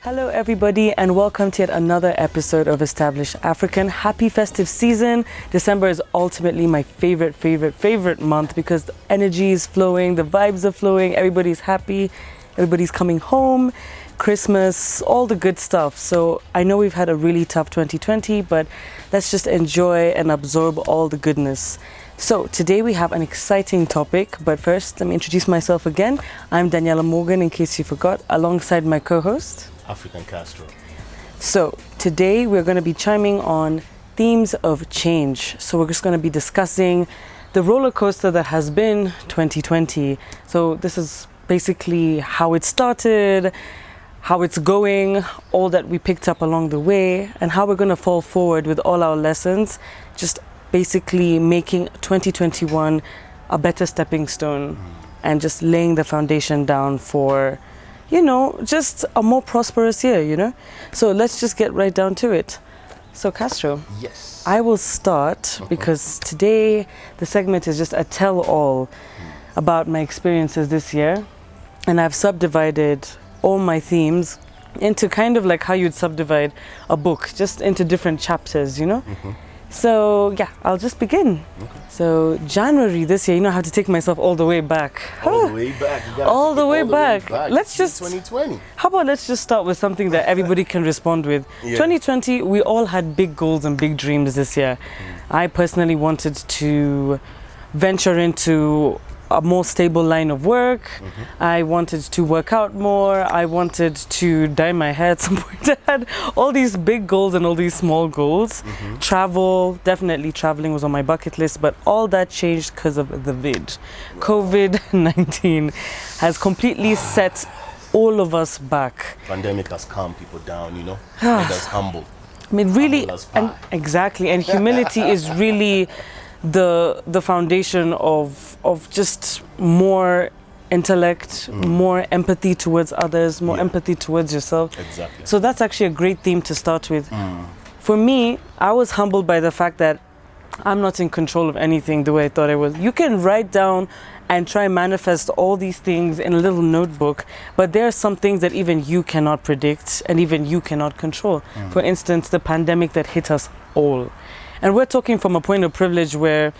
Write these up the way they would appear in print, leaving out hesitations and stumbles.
Hello everybody and welcome to yet another episode of Established African. Happy festive season. December is ultimately my favorite month because the energy is flowing, the vibes are flowing, everybody's happy, everybody's coming home, Christmas, all the good stuff. So I know we've had a really tough 2020, but let's just enjoy and absorb all the goodness. So today we have an exciting topic, but first let me introduce myself again. I'm Daniella Morgan, in case you forgot, alongside my co-host African Castro. So today we're going to be chiming on themes of change. So we're just going to be discussing the roller coaster that has been 2020. So this is basically how it started, how it's going, all that we picked up along the way, and how we're going to fall forward with all our lessons, just basically making 2021 a better stepping stone and just laying the foundation down for, you know, just a more prosperous year, you know? So let's just get right down to it. So Castro, Yes. I will start because today the segment is just a tell-all about my experiences this year. And I've subdivided all my themes into kind of like how you'd subdivide a book, just into different chapters, you know? So yeah, I'll just begin. So January this year, you know, I have to take myself all the way back. All the way back. You gotta All take the it way all back. way Let's just 2020. How about let's just start with something that everybody can respond with. Yeah. 2020, we all had big goals and big dreams this year. I personally wanted to venture into a more stable line of work. I wanted to work out more. I wanted to dye my hair at some point. I had all these big goals and all these small goals. Travel, definitely traveling was on my bucket list, but all that changed because of the vid. COVID-19 has completely set all of us back. Pandemic has calmed people down, you know, made us humble. I mean, really, Humble as and pie. exactly, and humility is really the foundation of just more intellect, more empathy towards others, more Yeah. empathy towards yourself. Exactly. So that's actually a great theme to start with. For me, I was humbled by the fact that I'm not in control of anything the way I thought I was. You can write down and try and manifest all these things in a little notebook, but there are some things that even you cannot predict and even you cannot control. For instance, the pandemic that hit us all. And we're talking from a point of privilege where,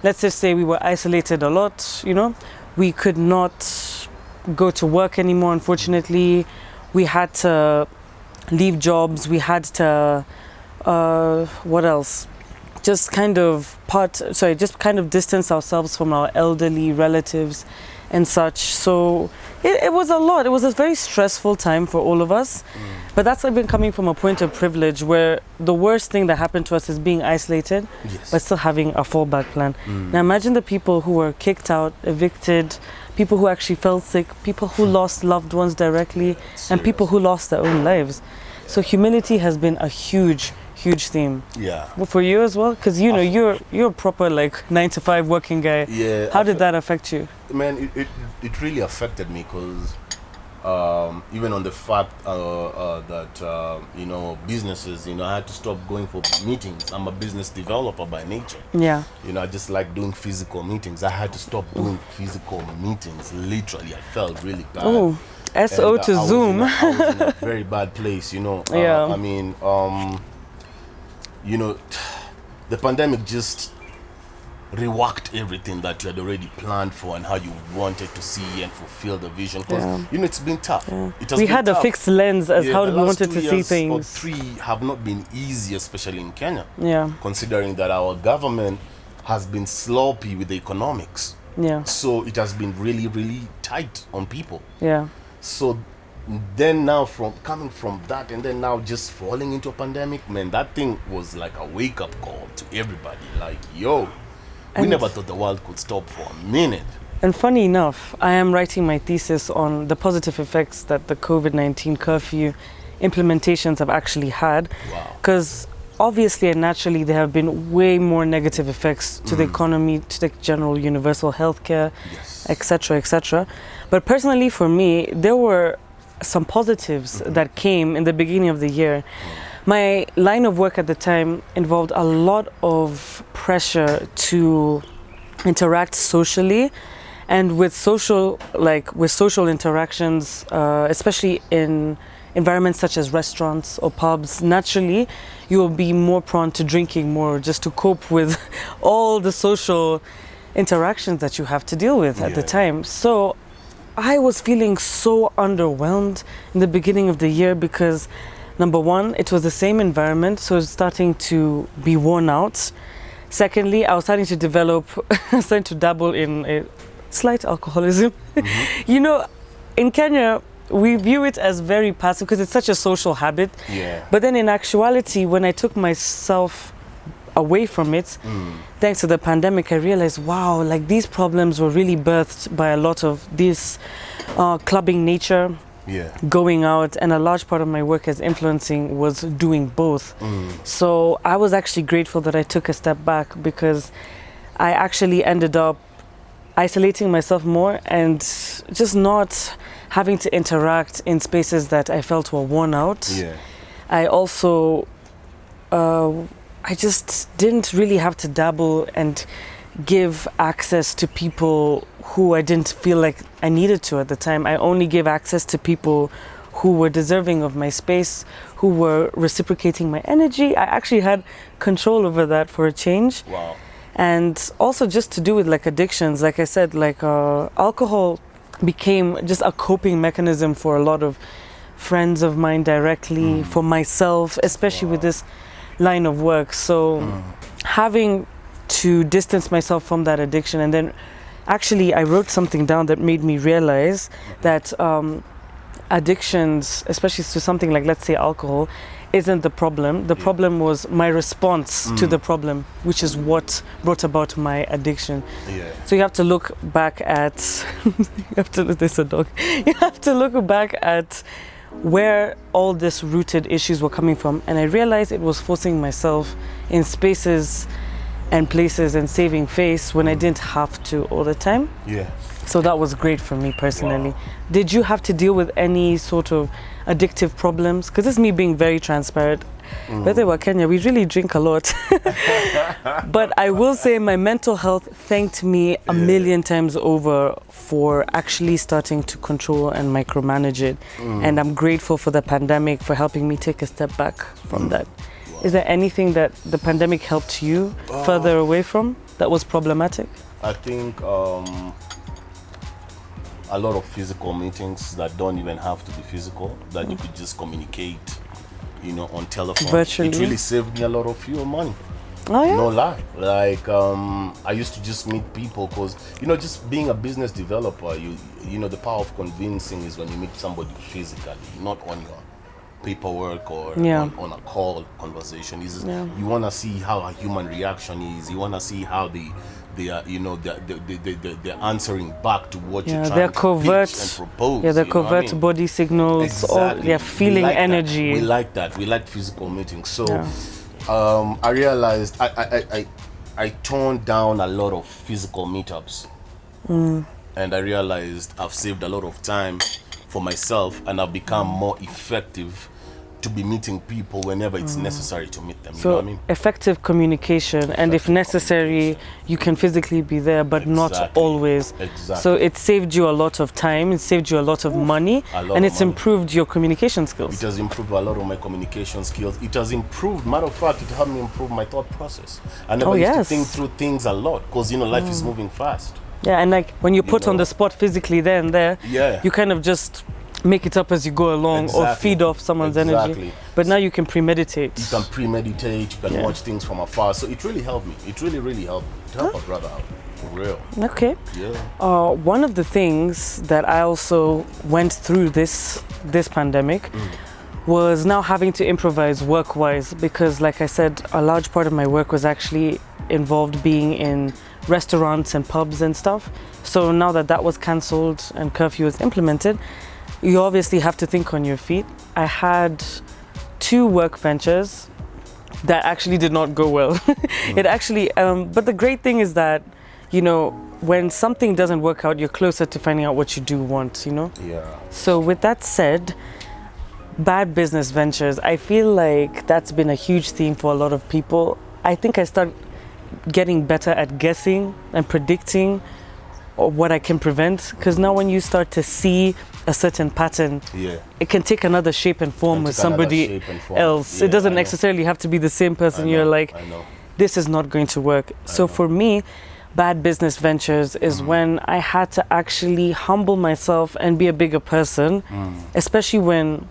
let's just say we were isolated a lot, you know, we could not go to work anymore, unfortunately. We had to leave jobs, we had to, what else? Just kind of distance ourselves from our elderly relatives and such. So it was a lot. It was a very stressful time for all of us. But that's even coming from a point of privilege where the worst thing that happened to us is being isolated, Yes. but still having a fallback plan. Now imagine the people who were kicked out, evicted, people who actually fell sick, people who lost loved ones directly, and people who lost their own lives. So humility has been a huge theme. Yeah. Well, for you as well, because you know you're a proper like 9-to-5 working guy. Yeah. How did that affect you? Man, it really affected me because even on the fact that you know, businesses, you know, I had to stop going for meetings. I'm a business developer by nature. Yeah. You know, I just like doing physical meetings. I had to stop doing physical meetings. Literally, I felt really bad. Oh, SO And, to I was Zoom. I was in a very bad place, you know. Yeah. I mean, you know, the pandemic just reworked everything that you had already planned for and how you wanted to see and fulfill the vision. Because, you know, it's been tough. It has We been had a tough. fixed lens as how the we last wanted 2 to see years things. or 3 have not been easy, especially in Kenya. Yeah. Considering that our government has been sloppy with the economics. Yeah. So it has been really tight on people. Yeah. So then now from coming from that and then now just falling into a pandemic, man, that thing was like a wake-up call to everybody. Like, yo, we And- never thought the world could stop for a minute. And funny enough, I am writing my thesis on the positive effects that the COVID-19 curfew implementations have actually had. Wow. Because obviously and naturally there have been way more negative effects to the economy, to the general universal healthcare, Yes. etc., etc. But personally for me, there were some positives that came in the beginning of the year. My line of work at the time involved a lot of pressure to interact socially and with social interactions, especially in environments such as restaurants or pubs, naturally you will be more prone to drinking more just to cope with all the social interactions that you have to deal with at the time. So I was feeling so underwhelmed in the beginning of the year because, number one, it was the same environment, so it's starting to be worn out. Secondly, I was starting to starting to dabble in a slight alcoholism. You know, in Kenya, we view it as very passive because it's such a social habit. Yeah. But then in actuality, when I took myself away from it, thanks to the pandemic, I realized, wow, like these problems were really birthed by a lot of this clubbing nature, going out, and a large part of my work as influencing was doing both. So I was actually grateful that I took a step back because I actually ended up isolating myself more and just not having to interact in spaces that I felt were worn out. I also I just didn't really have to dabble and give access to people who I didn't feel like I needed to at the time. I only gave access to people who were deserving of my space, who were reciprocating my energy. I actually had control over that for a change. Wow. And also just to do with like addictions, like I said, like alcohol became just a coping mechanism for a lot of friends of mine directly, for myself, especially with this line of work. So having to distance myself from that addiction, and then actually I wrote something down that made me realize that addictions, especially to something like, let's say, alcohol, isn't the problem. The problem was my response to the problem, which is what brought about my addiction. So you have to look back at there's a dog. You have to look back at where all these rooted issues were coming from, and I realized it was forcing myself in spaces and places and saving face when I didn't have to all the time. So that was great for me personally. Did you have to deal with any sort of addictive problems? Because this is me being very transparent. By the way, Kenya, we really drink a lot. But I will say my mental health thanked me a million times over for actually starting to control and micromanage it. And I'm grateful for the pandemic for helping me take a step back from that. Is there anything that the pandemic helped you further away from that was problematic? I think a lot of physical meetings that don't even have to be physical, that you could just communicate, you know, on telephone. Virtually. It really saved me a lot of fuel money. Oh yeah? No lie. Like I used to just meet people because, you know, just being a business developer, you know, the power of convincing is when you meet somebody physically, not on your paperwork or on a call conversation. You want to see how a human reaction is. You want to see how they are, you know, they're answering back to what you're trying to pitch and propose. Yeah, the covert body signals, exactly. They're feeling energy. We like that. We like physical meetings. So I realized I toned down a lot of physical meetups, and I realized I've saved a lot of time for myself, and I've become more effective to be meeting people whenever it's necessary to meet them. You know what I mean? Effective communication, and if necessary, you can physically be there, but not always. So it saved you a lot of time, it saved you a lot of money, and it's improved your communication skills. It has improved a lot of my communication skills. It has improved, matter of fact, it helped me improve my thought process. I never used to think through things a lot because, you know, life is moving fast. Yeah, and like when you put on the spot physically there and there, you kind of just make it up as you go along or feed off someone's energy. But now you can premeditate. You can premeditate, you can watch things from afar. So it really helped me. It really helped me to help a brother out. For real. Okay. Yeah. One of the things that I also went through this pandemic was now having to improvise work-wise, because like I said, a large part of my work was actually involved being in restaurants and pubs and stuff. So now that was cancelled and curfew was implemented, you obviously have to think on your feet. I had 2 work ventures that actually did not go well. It actually, but the great thing is that, you know, when something doesn't work out, you're closer to finding out what you do want, you know? So with that said, bad business ventures, I feel like that's been a huge theme for a lot of people. I think I started getting better at guessing and predicting what I can prevent, because now when you start to see a certain pattern, Yeah. it can take another shape and form with somebody else. It doesn't necessarily have to be the same person. You're like, this is not going to work. So for me, bad business ventures is when I had to actually humble myself and be a bigger person, especially when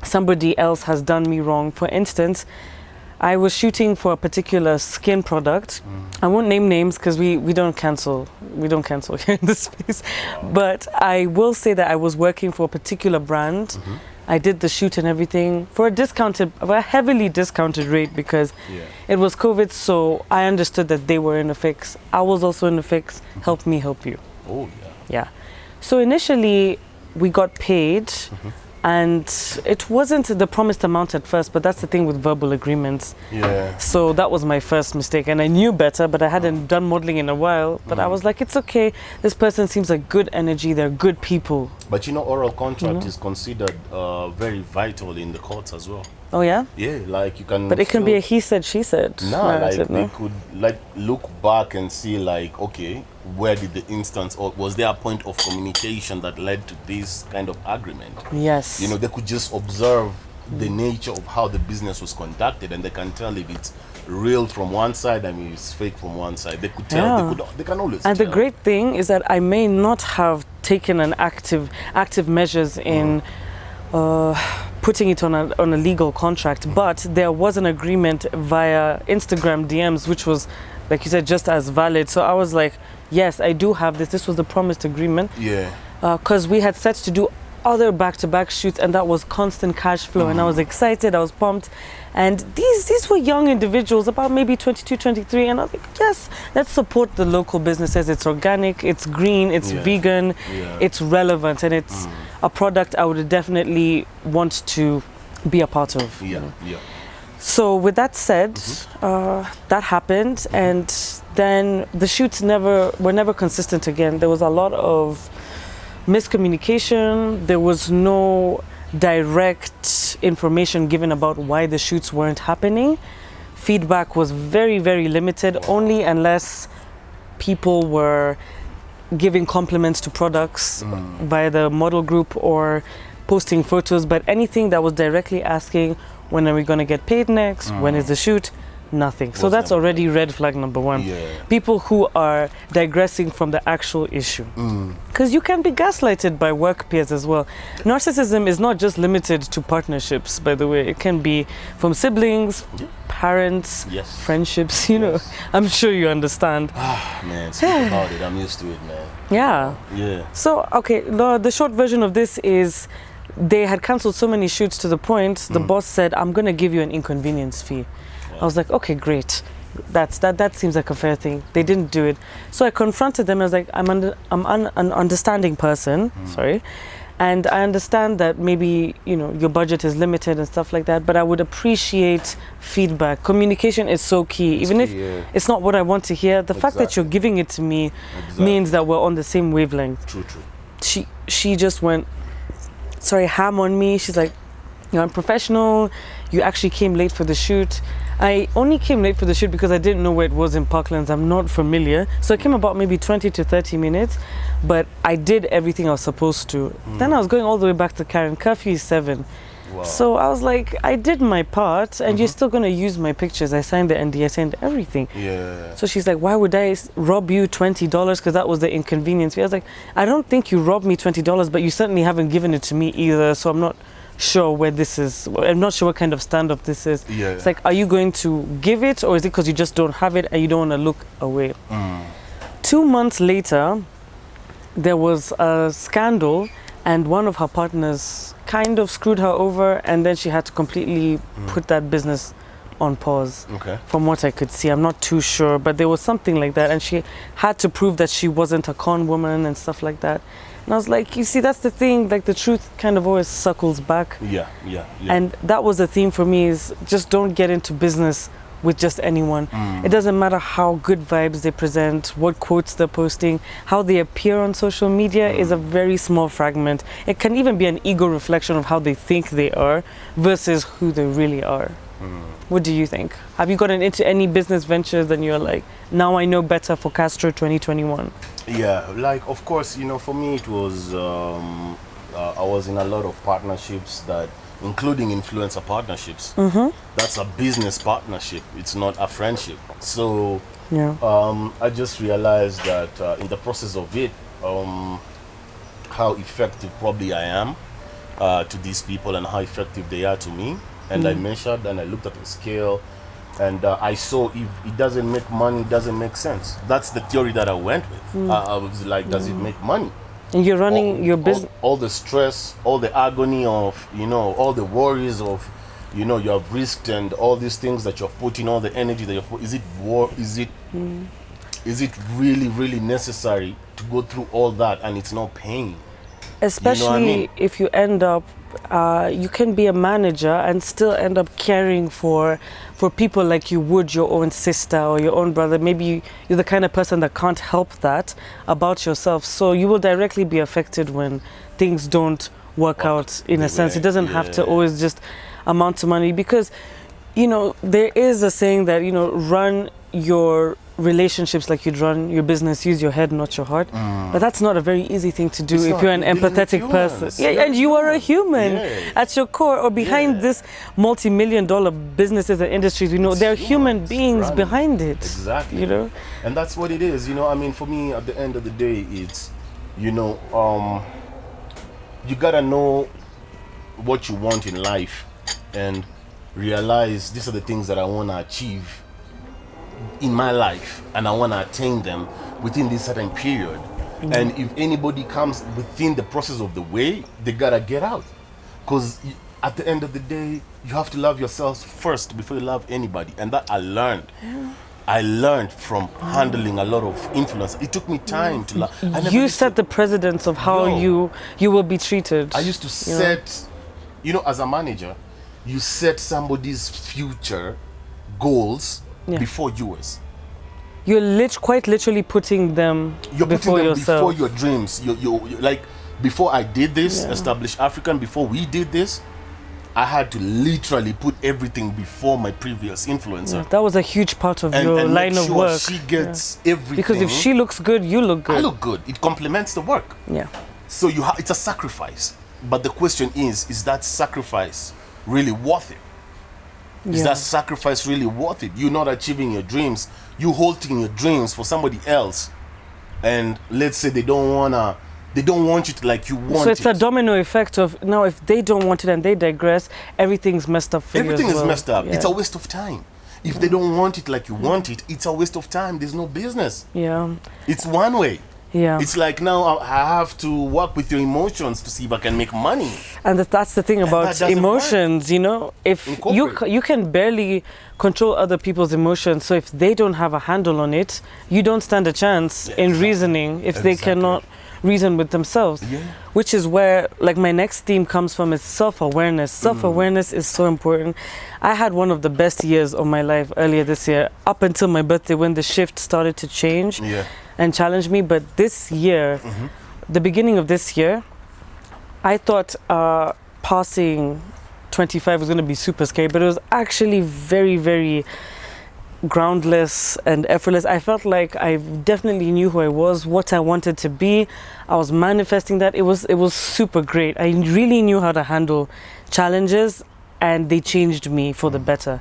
somebody else has done me wrong. For instance, I was shooting for a particular skin product. I won't name names because we don't cancel. We don't cancel here in this space. But I will say that I was working for a particular brand. I did the shoot and everything for a heavily discounted rate because it was COVID. So I understood that they were in a fix. I was also in a fix. Help me help you. Oh, Yeah. So initially we got paid. And it wasn't the promised amount at first, but that's the thing with verbal agreements. Yeah. So that was my first mistake, and I knew better, but I hadn't done modeling in a while. But I was like, it's okay. This person seems like good energy. They're good people. But oral contract is considered very vital in the courts as well. Oh yeah? Yeah, like you can. But it can be a he said, she said. They could look back and see okay, where did the instance, or was there a point of communication that led to this kind of agreement? Yes. They could just observe the nature of how the business was conducted, and they can tell if it's real from one side and it's fake from one side. They could tell. They can always and tell. The great thing is that I may not have taken an active measures in putting it on a legal contract, but there was an agreement via Instagram DMs, which was, like you said, just as valid. So I was like, yes, I do have this. This was the promised agreement. Yeah. Because we had set to do other back-to-back shoots, and that was constant cash flow. And I was excited. I was pumped. And these were young individuals, about maybe 22, 23. And I was like, yes, let's support the local businesses. It's organic, it's green, it's vegan, it's relevant, and it's a product I would definitely want to be a part of. Yeah. So with that said, that happened, and then the shoots were never consistent again. There was a lot of miscommunication. There was no direct information given about why the shoots weren't happening. Feedback was very, very limited, only unless people were giving compliments to products via the model group or posting photos, but anything that was directly asking, when are we going to get paid next? When is the shoot? Nothing. So that's already red flag number one. People who are digressing from the actual issue. Because you can be gaslighted by work peers as well. Narcissism is not just limited to partnerships, by the way. It can be from siblings, parents, friendships, I'm sure you understand. Man, speak about it. I'm used to it, man. Yeah. So, okay, the short version of this is they had cancelled so many shoots to the point the boss said, I'm going to give you an inconvenience fee. I was like, okay, great. That seems like a fair thing. They didn't do it. So I confronted them. I was like, I'm an understanding person, and I understand that maybe, your budget is limited and stuff like that, but I would appreciate feedback. Communication is so key. Even if it's not what I want to hear, the fact that you're giving it to me means that we're on the same wavelength. True. She just went, ham on me. She's like, you're unprofessional. You actually came late for the shoot. I only came late for the shoot because I didn't know where it was in Parklands. I'm not familiar. So I came about maybe 20 to 30 minutes, but I did everything I was supposed to. Then I was going all the way back to Karen. Curfew is 7. Wow. So I was like, I did my part, and you're still going to use my pictures. I signed the NDA, I signed everything. Yeah. So she's like, why would I rob you $20? Because that was the inconvenience fee. I was like, I don't think you robbed me $20, but you certainly haven't given it to me either. So I'm not sure where this is. I'm not sure what kind of standoff this is. It's like, are you going to give it, or is it because you just don't have it and you don't want to look away? 2 months later, there was a scandal, and one of her partners kind of screwed her over, and then she had to completely put that business on pause. From what I could see, I'm not too sure, but there was something like that, and she had to prove that she wasn't a con woman and stuff like that. And I was like, you see, that's the thing, like the truth kind of always circles back. Yeah. And that was the theme for me, is just don't get into business with just anyone. It doesn't matter how good vibes they present, what quotes they're posting, how they appear on social media is a very small fragment. It can even be an ego reflection of how they think they are versus who they really are. What do you think? Have you gotten into any business ventures and you're like, now I know better for Castro 2021? Yeah, like, of course, for me it was I was in a lot of partnerships that, including influencer partnerships. That's a business partnership. It's not a friendship. So Yeah. I just realized that in the process of it, how effective probably I am to these people and how effective they are to me. And I measured and I looked at the scale, and I saw if it doesn't make money, it doesn't make sense. That's the theory that I went with. I was like, does it make money? And you're running your business. All the stress, all the agony of, all the worries of, you have risked, and all these things that you've put in, all the energy that you've put, is it really, really necessary to go through all that, and it's not paying? Especially You know what I mean? if you end up, you can be a manager and still end up caring for people like you would your own sister or your own brother. Maybe you're the kind of person that can't help that about yourself. So you will directly be affected when things don't work out in a sense. It doesn't have to always just amount to money, because, there is a saying that, run your relationships like you'd run your business, use your head, not your heart. But that's not a very easy thing to do if you're an empathetic person. Yeah, and you are a human at your core, or behind this multi-million-dollar businesses and industries. There are human beings behind it. Exactly. And that's what it is. For me, at the end of the day, it's, you gotta know what you want in life and realize these are the things that I want to achieve in my life, and I want to attain them within this certain period. And if anybody comes within the process of the way, they gotta get out, because at the end of the day, you have to love yourself first before you love anybody. And that I learned from handling a lot of influence. It took me time to love. You set the precedence of how you will be treated. I used to set, as a manager, you set somebody's future goals before yours. You're quite literally putting them before yourself. Before your dreams. You like, before I did this, Established African, before we did this, I had to literally put everything before my previous influencer. That was a huge part of your line of work. She gets everything. Because if she looks good, you look good. I look good. It complements the work. Yeah. So it's a sacrifice. But the question is that sacrifice really worth it? Is that sacrifice really worth it? You're not achieving your dreams. You're halting your dreams for somebody else. And let's say they don't want it like you want it. So it's a domino effect of, now if they don't want it and they digress, everything's messed up for you as well. Everything is messed up. It's a waste of time. If they don't want it like you want it, it's a waste of time. There's no business. Yeah. It's one way. Yeah. It's like, now I have to work with your emotions to see if I can make money. And that's the thing about emotions, if you can barely control other people's emotions. So if they don't have a handle on it, you don't stand a chance in reasoning if they cannot reason with themselves. Which is where, like, my next theme comes from, is self-awareness. Self-awareness is so important. I had one of the best years of my life earlier this year, up until my birthday, when the shift started to change and challenge me. But this year, the beginning of this year, I thought passing 25 was going to be super scary, but it was actually very, very groundless and effortless. I felt like I definitely knew who I was, what I wanted to be. I was manifesting that. It was super great. I really knew how to handle challenges, and they changed me for the better.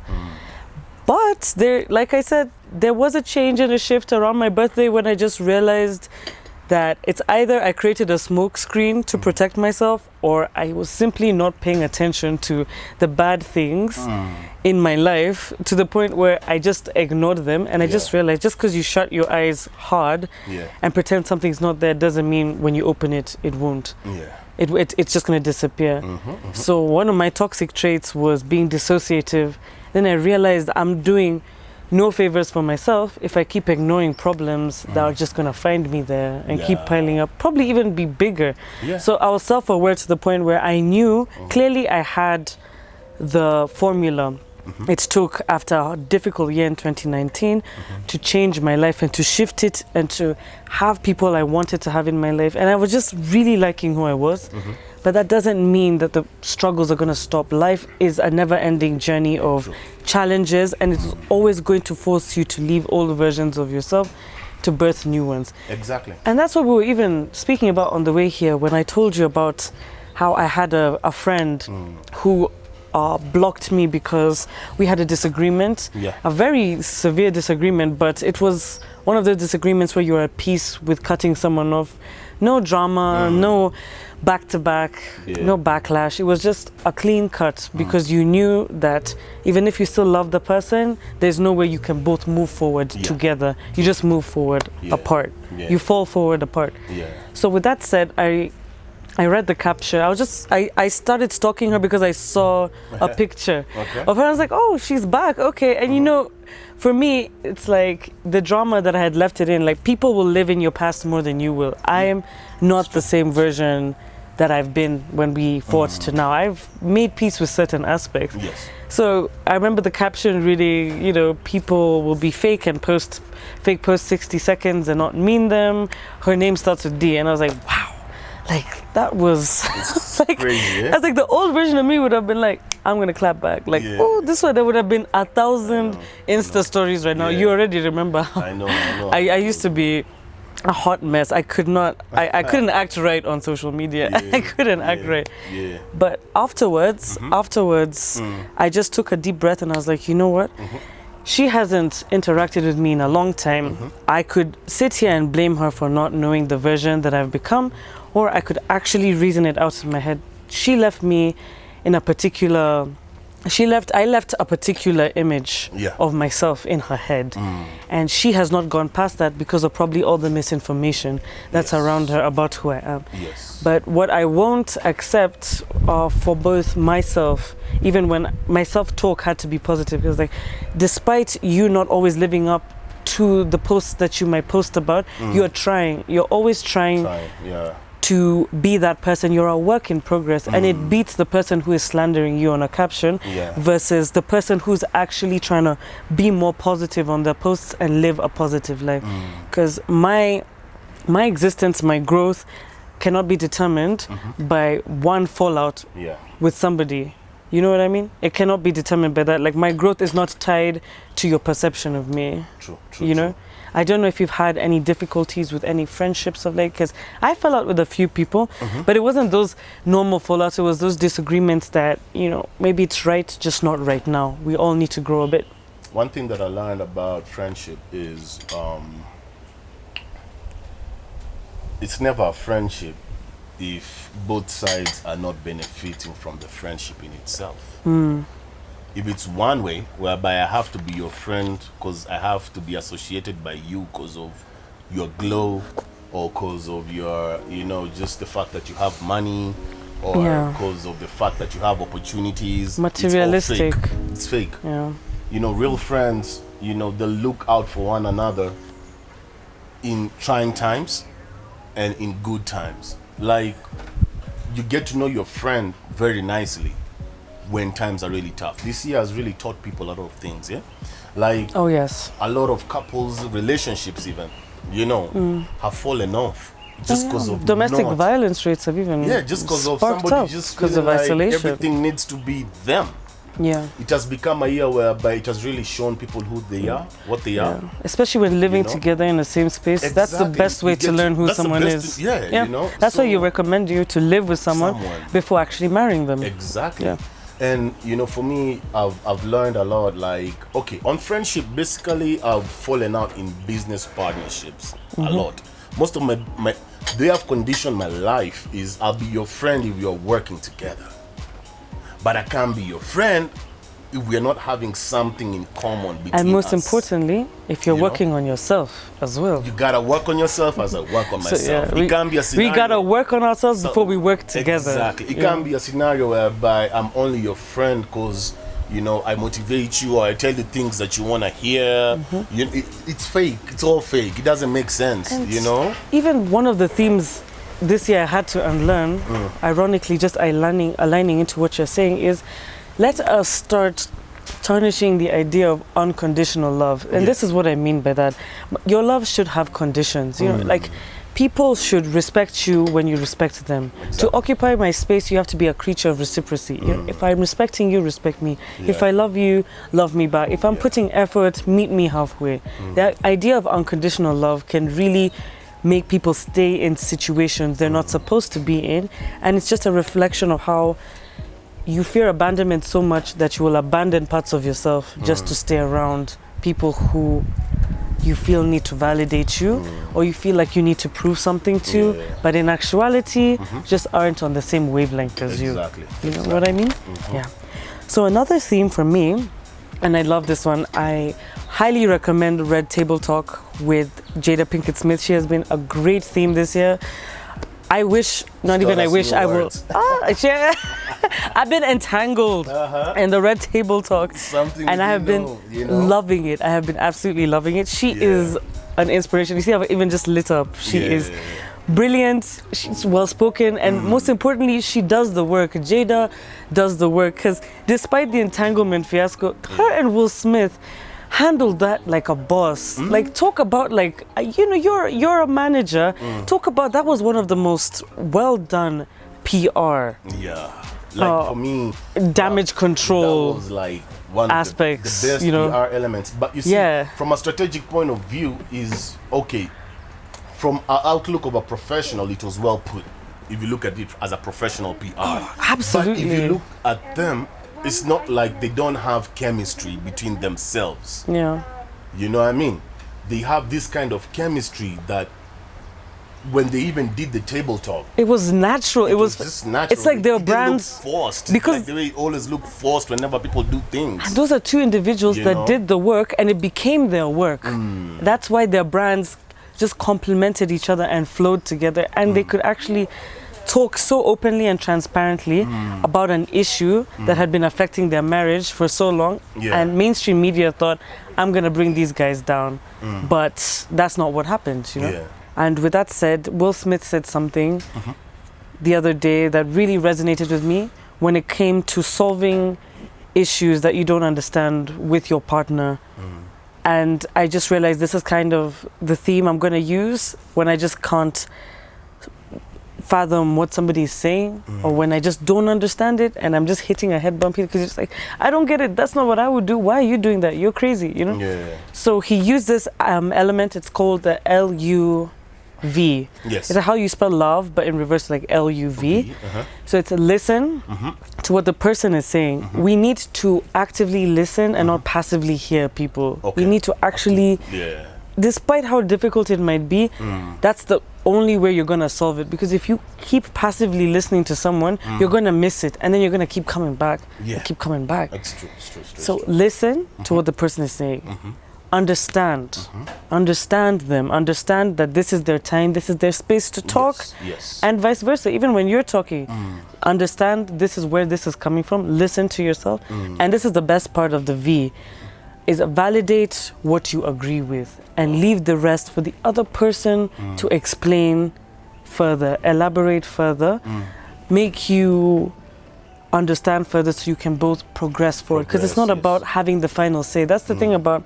But like I said, there was a change and a shift around my birthday when I just realized that it's either I created a smoke screen to protect myself, or I was simply not paying attention to the bad things in my life, to the point where I just ignored them. And I just realized, just because you shut your eyes hard and pretend something's not there, doesn't mean when you open it, it won't. It's just going to disappear. So one of my toxic traits was being dissociative. Then I realized I'm doing no favors for myself if I keep ignoring problems that are just going to find me there and keep piling up, probably even be bigger. So I was self-aware to the point where I knew clearly I had the formula. It took, after a difficult year in 2019, to change my life and to shift it and to have people I wanted to have in my life. And I was just really liking who I was. But that doesn't mean that the struggles are going to stop. Life is a never-ending journey of challenges, and it's always going to force you to leave old versions of yourself to birth new ones. Exactly. And that's what we were even speaking about on the way here when I told you about how I had a friend who blocked me because we had a disagreement, a very severe disagreement, but it was one of the disagreements where you're at peace with cutting someone off. No drama, no back-to-back, no backlash. It was just a clean cut because you knew that even if you still love the person, there's no way you can both move forward together. You just move forward apart. You fall forward apart. So with that said, I read the caption. I started stalking her because I saw a picture of her. I was like, oh, she's back. Okay. And you know, for me, it's like the drama that I had left it in, like people will live in your past more than you will. I am not the same version that I've been when we fought to now. I've made peace with certain aspects. So I remember the caption reading, you know, people will be fake and post 60 seconds and not mean them. Her name starts with D. And I was like, wow. Like that was like crazy, that's like the old version of me would have been like, I'm gonna clap back. Like, oh, this one there would have been 1,000 Insta stories right now. You already remember. I know. I used to be a hot mess. I couldn't act right on social media. I couldn't act right. But afterwards, I just took a deep breath and I was like, you know what? She hasn't interacted with me in a long time. I could sit here and blame her for not knowing the version that I've become, or I could actually reason it out in my head. She left me in a particular, I left a particular image of myself in her head. And she has not gone past that because of probably all the misinformation that's around her about who I am. But what I won't accept for both myself, even when my self-talk had to be positive, because like, despite you not always living up to the posts that you might post about, you're always trying to be that person. You're a work in progress, and it beats the person who is slandering you on a caption versus the person who's actually trying to be more positive on their posts and live a positive life. Because my existence, my growth cannot be determined by one fallout with somebody. You know what I mean? It cannot be determined by that. Like, my growth is not tied to your perception of me. True. You know? I don't know if you've had any difficulties with any friendships of late, because I fell out with a few people, but it wasn't those normal fallouts. It was those disagreements that, you know, maybe it's right, just not right now. We all need to grow a bit. One thing that I learned about friendship is it's never a friendship if both sides are not benefiting from the friendship in itself. If it's one way, whereby I have to be your friend because I have to be associated by you because of your glow, or because of your, you know, just the fact that you have money, or because of the fact that you have opportunities. Materialistic. It's fake. You know, real friends, you know, they look out for one another in trying times and in good times. Like, you get to know your friend very nicely when times are really tough. This year has really taught people a lot of things, like a lot of couples, relationships even, you know, have fallen off just because of domestic violence rates have even just because of somebody just because of isolation. Everything needs to be them. It has become a year whereby it has really shown people who they are, what they are. Especially when living together in the same space. That's the best way to learn who someone is. You know. That's why you recommend you to live with someone before actually marrying them. And you know, for me, I've learned a lot. Like, okay, on friendship, basically, I've fallen out in business partnerships a lot. Most of my they have conditioned my life is I'll be your friend if you're working together, but I can't be your friend if we're not having something in common between us. And most importantly, if you're working on yourself as well. You gotta work on yourself as I work on myself. It can't be a scenario. We gotta work on ourselves before we work together. Exactly. It can't be a scenario whereby I'm only your friend because, you know, I motivate you or I tell you things that you want to hear. It's fake. It's all fake. It doesn't make sense, and you know? Even one of the themes this year I had to unlearn, ironically, just aligning into what you're saying, is let us start tarnishing the idea of unconditional love. And this is what I mean by that. Your love should have conditions. You know, like, people should respect you when you respect them. To occupy my space, you have to be a creature of reciprocity. If I'm respecting you, respect me. If I love you, love me back. If I'm putting effort, meet me halfway. The idea of unconditional love can really make people stay in situations they're not supposed to be in. And it's just a reflection of how you fear abandonment so much that you will abandon parts of yourself just to stay around people who you feel need to validate you, or you feel like you need to prove something to, but in actuality just aren't on the same wavelength as you. You know what I mean? Yeah. So another theme for me, and I love this one, I highly recommend Red Table Talk with Jada Pinkett Smith. She has been a great theme this year. I wish, not even I wish, I will. Yeah. I've been entangled in the Red Table Talk, and I have been loving it. I have been absolutely loving it. She is an inspiration. You see, I've even just lit up. She is brilliant. She's well spoken, and most importantly, she does the work. Jada does the work, because despite the entanglement fiasco, her and Will Smith handled that like a boss. Like, talk about, like, you're a manager. Talk about, that was one of the most well done PR. Yeah. Like, for me, damage control that was like one aspects, of the best PR elements. But you see, from a strategic point of view, is okay. From an outlook of a professional, it was well put. If you look at it as a professional PR, absolutely. But if you look at them, it's not like they don't have chemistry between themselves. Yeah. You know what I mean? They have this kind of chemistry that when they even did the table talk, it was natural. It was just natural. It's like their brands forced, because like they always look forced whenever people do things. Those are two individuals that did the work, and it became their work. That's why their brands just complemented each other and flowed together, and they could actually talk so openly and transparently about an issue that had been affecting their marriage for so long. And mainstream media thought, I'm gonna bring these guys down, but that's not what happened, you know. And with that said, Will Smith said something the other day that really resonated with me when it came to solving issues that you don't understand with your partner. And I just realized this is kind of the theme I'm going to use when I just can't fathom what somebody is saying, or when I just don't understand it and I'm just hitting a head bump, because it's like, I don't get it. That's not what I would do. Why are you doing that? You're crazy, you know? So he used this element. It's called the LUV. It's how you spell love, but in reverse, like LUV. So it's a listen to what the person is saying. We need to actively listen and not passively hear people. We need to actually, despite how difficult it might be, that's the only way you're going to solve it. Because if you keep passively listening to someone, you're going to miss it, and then you're going to keep coming back. Keep coming back. That's true. So listen to what the person is saying. Understand. Understand them. Understand that this is their time, this is their space to talk. And vice versa. Even when you're talking, understand this is where this is coming from. Listen to yourself. And this is the best part of the V, is validate what you agree with and leave the rest for the other person to explain further, elaborate further, make you understand further, so you can both progress forward. Because it's not about having the final say. That's the thing about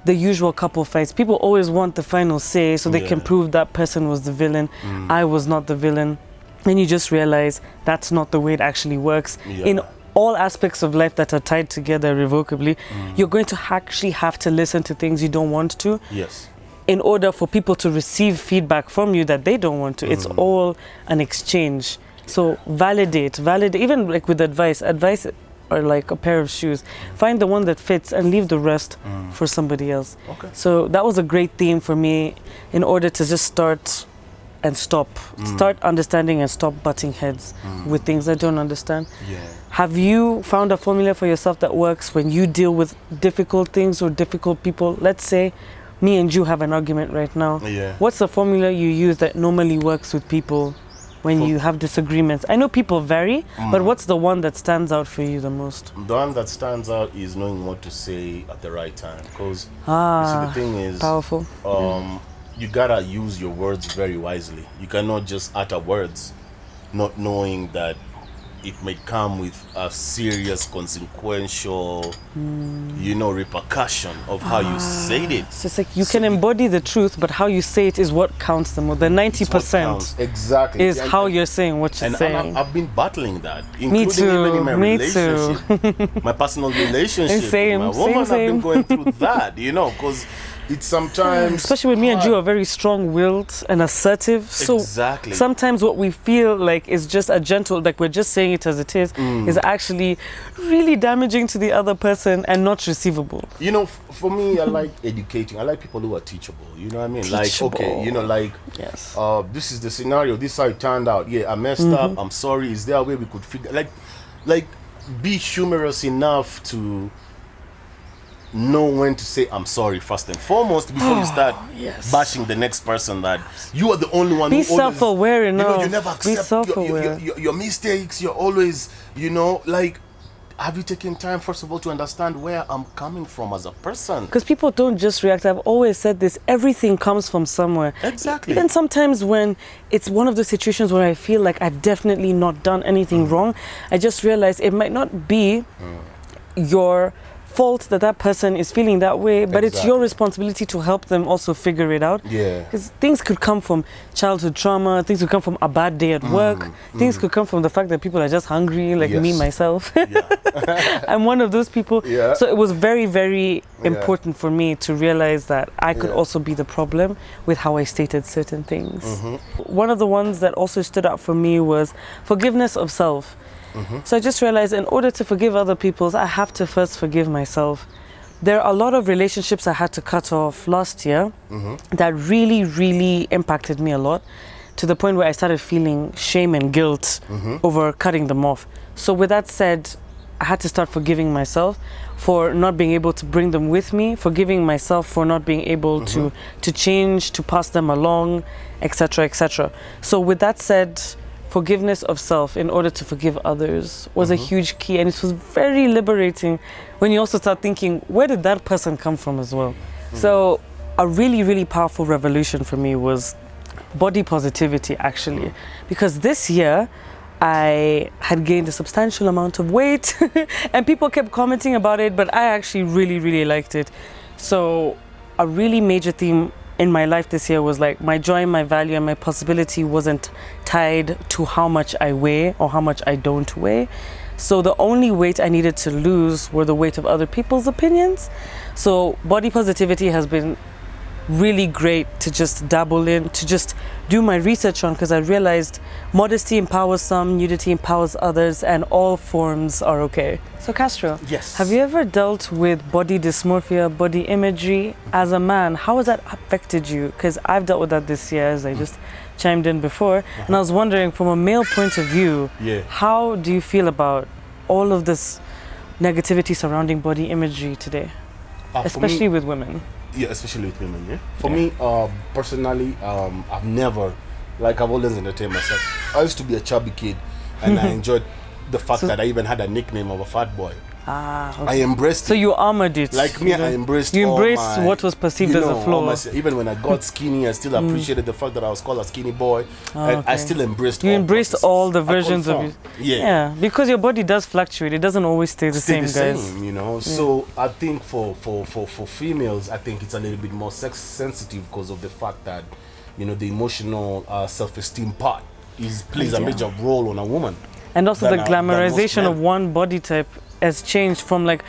the usual couple fights. People always want the final say so they can prove that person was the villain. I was not the villain. And you just realize that's not the way it actually works. In all aspects of life that are tied together irrevocably, you're going to actually have to listen to things you don't want to. In order for people to receive feedback from you that they don't want to. It's all an exchange. So validate, even like with advice are like a pair of shoes. Find the one that fits and leave the rest for somebody else. So that was a great theme for me, in order to just start and stop. Start understanding and stop butting heads with things I don't understand. Have you found a formula for yourself that works when you deal with difficult things or difficult people? Let's say me and you have an argument right now. What's the formula you use that normally works with people when you have disagreements? I know people vary, but what's the one that stands out for you the most? The one that stands out is knowing what to say at the right time. Because you see, the thing is, powerful. You gotta use your words very wisely. You cannot just utter words not knowing that it may come with a serious consequential repercussion of how you said it. So it's like you can embody the truth, but how you say it is what counts the most. The 90% exactly is how you're saying what you're saying. And I've been battling that, including even in my relationship, my personal relationship with my woman. I've been going through that, because it's sometimes especially when me and you are very strong-willed and assertive. So exactly. sometimes what we feel like is just a gentle, like we're just saying it as it is actually really damaging to the other person and not receivable. You know, for me, I like educating. I like people who are teachable. You know what I mean? Teachable. Like, okay, you know, like, Yes. this is the scenario. This is how it turned out. Yeah, I messed up. I'm sorry. Is there a way we could figure? Like, be humorous enough to know when to say I'm sorry first and foremost before you start yes. bashing the next person that you are the only one Be who self-aware always, enough. you never Be accept self-aware. your mistakes. You're always, you know, like, have you taken time first of all to understand where I'm coming from as a person? Because people don't just react. I've always said this, everything comes from somewhere. Exactly. Even sometimes when it's one of those situations where I feel like I've definitely not done anything wrong, I just realize it might not be your fault that that person is feeling that way, but it's your responsibility to help them also figure it out. Yeah. Because things could come from childhood trauma, things could come from a bad day at work, things could come from the fact that people are just hungry, like me, myself. I'm one of those people. Yeah. So it was very, very important for me to realize that I could also be the problem with how I stated certain things. One of the ones that also stood out for me was forgiveness of self. So I just realized in order to forgive other people, I have to first forgive myself. There are a lot of relationships I had to cut off last year that really, really impacted me a lot, to the point where I started feeling shame and guilt over cutting them off. So with that said, I had to start forgiving myself for not being able to bring them with me, forgiving myself for not being able to change, to pass them along, etc., etc. So with that said, forgiveness of self in order to forgive others was a huge key, and it was very liberating when you also start thinking, where did that person come from as well? So a really, really powerful revolution for me was body positivity, actually, because this year I had gained a substantial amount of weight and people kept commenting about it, but I actually really, really liked it. So a really major theme in my life this year was like my joy, my value, and my possibility wasn't tied to how much I weigh or how much I don't weigh. So the only weight I needed to lose were the weight of other people's opinions. So body positivity has been really great to just dabble in, to just do my research on, because I realized modesty empowers some, nudity empowers others, and all forms are okay. So Castro, yes, have you ever dealt with body dysmorphia, body imagery as a man? How has that affected you? Because I've dealt with that this year, as I just chimed in before, and I was wondering, from a male point of view, how do you feel about all of this negativity surrounding body imagery today, especially with women? Yeah, especially with women, yeah. For me, personally, I've never, like, I've always entertained myself. I used to be a chubby kid, and I enjoyed the fact that I even had a nickname of a fat boy. Ah, okay. I embraced So it. you armored it. Like me, I embraced You embraced all my, what was perceived as a flaw. Even when I got skinny, I still appreciated the fact that I was called a skinny boy. And I still embraced You all embraced processes. all the versions of you. Yeah. Because your body does fluctuate. It doesn't always stay the same, guys. You know. So I think for females, I think it's a little bit more sex sensitive because of the fact that, you know, the emotional self-esteem part plays a major role on a woman. And also the glamorization of one body type has changed from, like,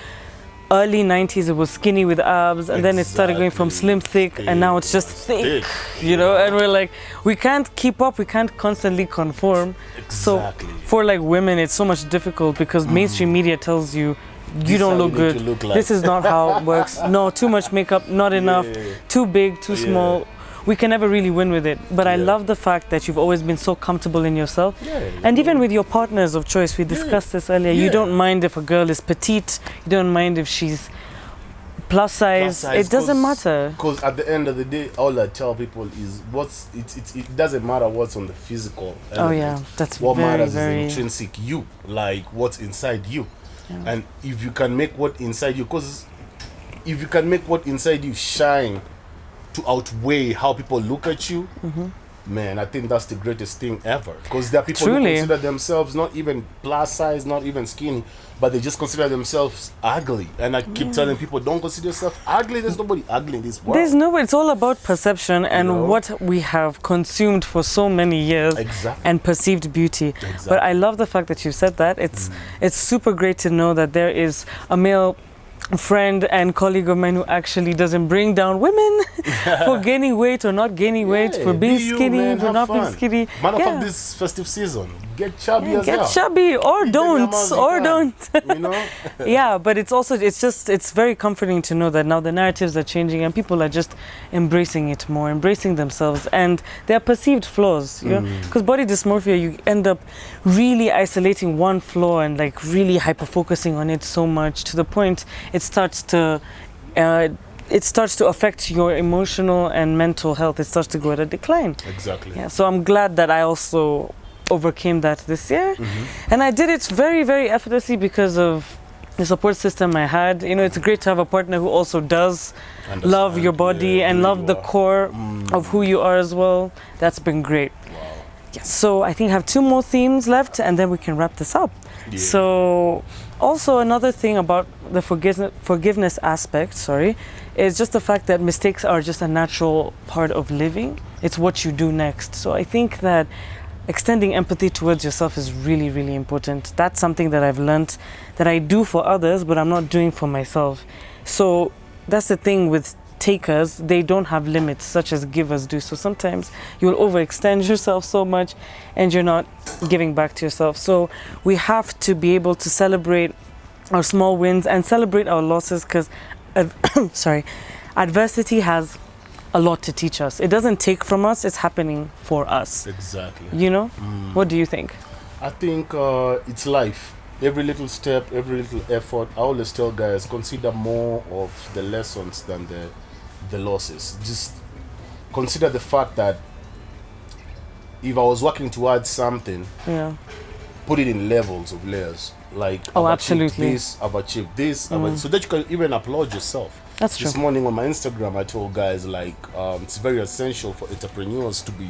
early 90s it was skinny with abs, and then it started going from slim, thick, and now it's just thick, you know, and we're like, we can't keep up, we can't constantly conform. So for, like, women, it's so much difficult because mainstream media tells you, you don't look good, this is not how it works, no, too much makeup, not enough, too big, too small. We can never really win with it, but I love the fact that you've always been so comfortable in yourself, and even with your partners of choice. We discussed this earlier. You don't mind if a girl is petite, you don't mind if she's plus size. It doesn't matter, because at the end of the day, all I tell people is it doesn't matter what's on the physical element. That's what matters is intrinsic you, like what's inside you. And if you can make what inside you, because if you can make what inside you shine to outweigh how people look at you, man, I think that's the greatest thing ever. Because there are people who consider themselves not even plus size, not even skinny, but they just consider themselves ugly. And I keep telling people, don't consider yourself ugly. There's nobody ugly in this world. There's nobody. It's all about perception and what we have consumed for so many years and perceived beauty. But I love the fact that you said that. It's super great to know that there is a male friend and colleague of mine who actually doesn't bring down women for gaining weight or not gaining weight, for being skinny, man, for not being fun. skinny. Matter of fact, this festive season, get chubby as Get well. chubby or Eat don't, the or yamaz don't. you know? Yeah, but it's very comforting to know that now the narratives are changing and people are just embracing it more, embracing themselves and their perceived flaws. You know, because body dysmorphia, you end up really isolating one flaw and like really hyper focusing on it so much to the point it starts to affect your emotional and mental health. It starts to go at a decline. Exactly. Yeah, so I'm glad that I also overcame that this year. And I did it very, very effortlessly because of the support system I had. You know, it's great to have a partner who also does love your body and love the core of who you are as well. That's been great. Wow. Yeah, so I think I have 2 more themes left and then we can wrap this up. Yeah. So also another thing about the forgiveness aspect, is just the fact that mistakes are just a natural part of living. It's what you do next. So I think that extending empathy towards yourself is really, really important. That's something that I've learned that I do for others, but I'm not doing for myself. So that's the thing with takers, they don't have limits such as givers do. So sometimes you'll overextend yourself so much and you're not giving back to yourself. So we have to be able to celebrate our small wins and celebrate our losses because adversity has a lot to teach us. It doesn't take from us, it's happening for us. Exactly. You know? What do you think? I think it's life. Every little step, every little effort. I always tell guys, consider more of the lessons than the losses. Just consider the fact that if I was working towards something, put it in levels of layers. Like, absolutely. I've achieved this, so that you can even applaud yourself. That's true. This morning on my Instagram, I told guys it's very essential for entrepreneurs to be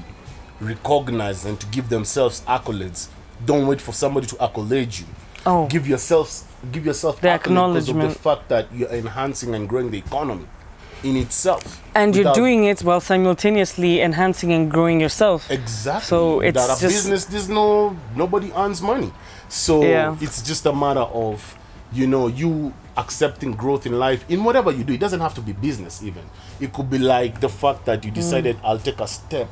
recognized and to give themselves accolades. Don't wait for somebody to accolade you. Give yourself the acknowledgement because of the fact that you're enhancing and growing the economy in itself, and you're doing it while simultaneously enhancing and growing yourself. Exactly. So it's that a just business. Nobody earns money, so it's just a matter of you accepting growth in life in whatever you do. It doesn't have to be business. Even it could be like the fact that you decided I'll take a step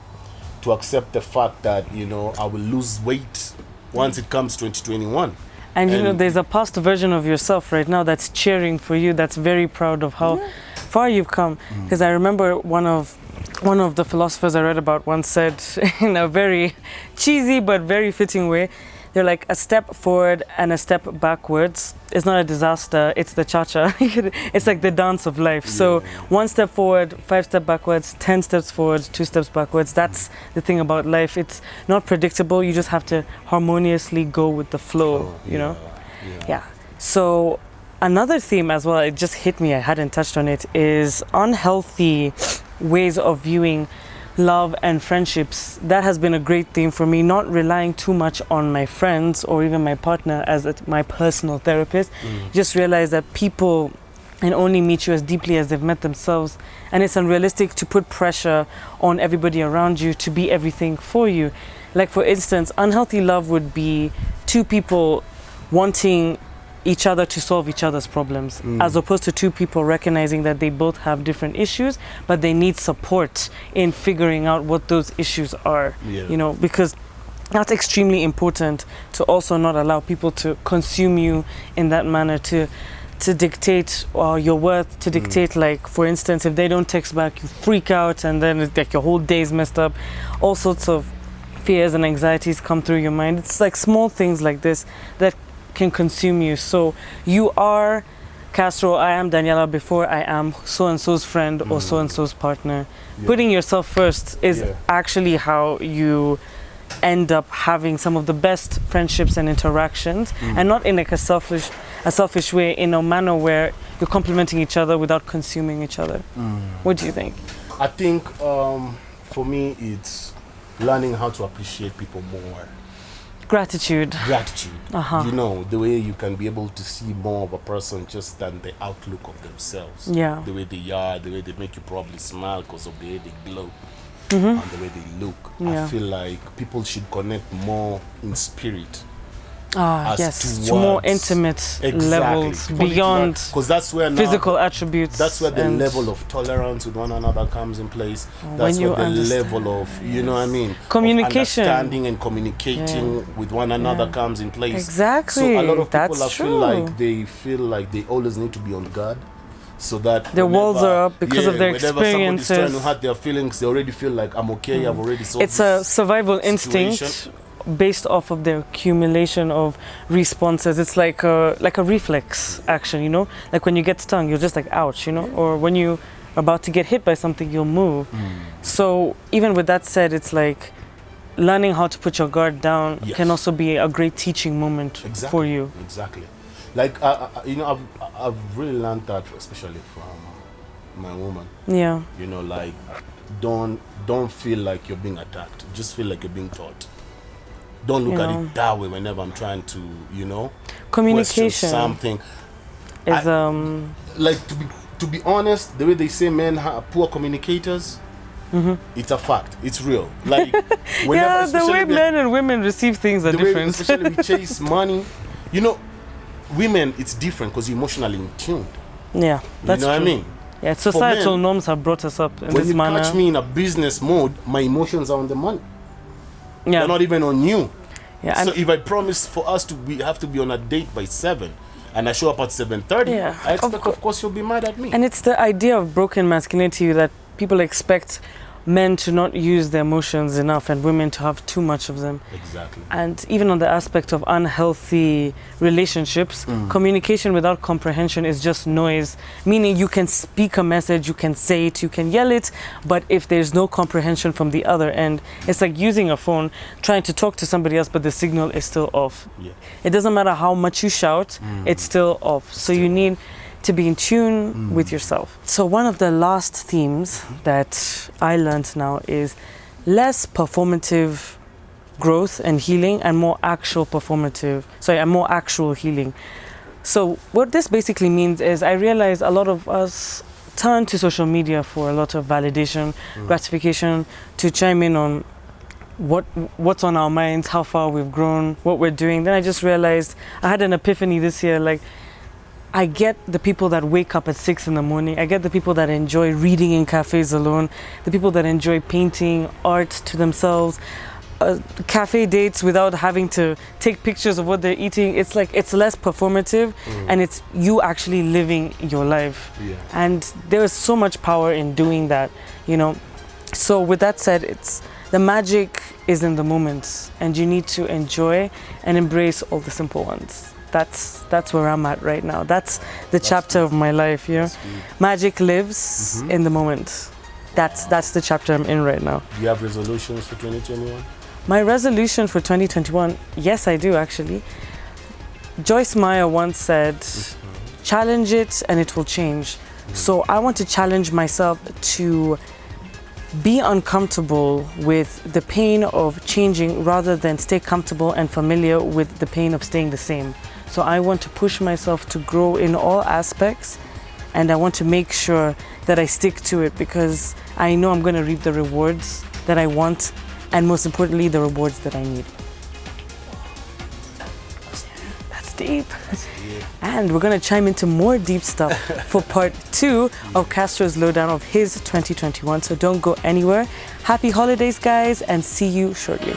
to accept the fact that I will lose weight once it comes 2021. And there's a past version of yourself right now that's cheering for you, that's very proud of how far you've come. Because I remember one of the philosophers I read about once said in a very cheesy but very fitting way, they're like, a step forward and a step backwards is not a disaster, it's the cha-cha. It's like the dance of life. So 1 step forward, 5 steps backwards, 10 steps forward, 2 steps backwards. That's the thing about life. It's not predictable. You just have to harmoniously go with the flow, you know? Yeah. So another theme as well, it just hit me, I hadn't touched on it, is unhealthy ways of viewing love and friendships. That has been a great theme for me, not relying too much on my friends or even my partner as my personal therapist. Just realize that people can only meet you as deeply as they've met themselves, and it's unrealistic to put pressure on everybody around you to be everything for you. Like, for instance, unhealthy love would be 2 people wanting each other to solve each other's problems, as opposed to 2 people recognizing that they both have different issues, but they need support in figuring out what those issues are. Because that's extremely important, to also not allow people to consume you in that manner, to dictate your worth, to dictate, like, for instance, if they don't text back, you freak out and then it's like your whole day's messed up. All sorts of fears and anxieties come through your mind. It's like small things like this that can consume you. So you are Castro, I am Daniella before I am so-and-so's friend or so-and-so's partner. Putting yourself first is actually how you end up having some of the best friendships and interactions, and not in like a selfish way, in a manner where you're complementing each other without consuming each other. What do you think? I think for me it's learning how to appreciate people more. Gratitude. The way you can be able to see more of a person just than the outlook of themselves. The way they are, the way they make you probably smile because of the way they glow and the way they look. I feel like people should connect more in spirit Yes, to more intimate levels beyond because that's where physical attributes. That's where the level of tolerance with one another comes in place. That's where the level of, you know what I mean, communication, understanding and communicating with one another comes in place. Exactly. So a lot of people feel like they always need to be on guard, so that their walls are up because of their whenever experiences. somebody's trying to hurt their feelings, they already feel like I'm okay. I've already solved. It's a survival instinct based off of the accumulation of responses. It's like a reflex action, you know, like when you get stung, you're just like ouch, you know, or when you're about to get hit by something, you'll move. So even with that said, it's like learning how to put your guard down can also be a great teaching moment for you. Exactly. Like you know, I've really learned that, especially from my woman. Yeah. You know, like don't feel like you're being attacked. Just feel like you're being taught. Don't look at it that way whenever I'm trying to, you know, communication something. Is like to be honest, the way they say men are poor communicators, it's a fact. It's real. Like whenever, the way men and women receive things are different. Especially we chase money. You know, women, it's different because you're emotionally in tune. Yeah, that's true. What I mean? Yeah, societal norms have brought us up in this manner. When you catch me in a business mode, my emotions are on the money. Yeah. They're not even on you. Yeah, so if I promise for us we have to be on a date by 7 and I show up at 7:30, I expect of course you'll be mad at me. And it's the idea of broken masculinity that people expect men to not use their emotions enough and women to have too much of them. Exactly. And even on the aspect of unhealthy relationships, communication without comprehension is just noise. Meaning you can speak a message, you can say it, you can yell it, but if there's no comprehension from the other end, it's like using a phone, trying to talk to somebody else, but the signal is still off. Yeah. It doesn't matter how much you shout, it's still off. So you need to be in tune with yourself. So one of the last themes that I learned now is less performative growth and healing and more actual healing. So what this basically means is I realize a lot of us turn to social media for a lot of validation, gratification, to chime in on what's on our minds, how far we've grown, what we're doing. Then I just realized I had an epiphany this year, like I get the people that wake up at 6 in the morning. I get the people that enjoy reading in cafes alone, the people that enjoy painting art to themselves, cafe dates without having to take pictures of what they're eating. It's like it's less performative and it's you actually living your life. Yeah. And there is so much power in doing that, you know. So with that said, it's the magic is in the moments and you need to enjoy and embrace all the simple ones. That's where I'm at right now. That's the chapter of my life, you know. Magic lives in the moment. That's the chapter I'm in right now. Do you have resolutions for 2021? My resolution for 2021, yes, I do actually. Joyce Meyer once said, challenge it and it will change. So I want to challenge myself to be uncomfortable with the pain of changing rather than stay comfortable and familiar with the pain of staying the same. So I want to push myself to grow in all aspects, and I want to make sure that I stick to it because I know I'm going to reap the rewards that I want, and most importantly, the rewards that I need. That's deep. And we're going to chime into more deep stuff for part 2 of Castro's lowdown of his 2021. So don't go anywhere. Happy holidays, guys, and see you shortly.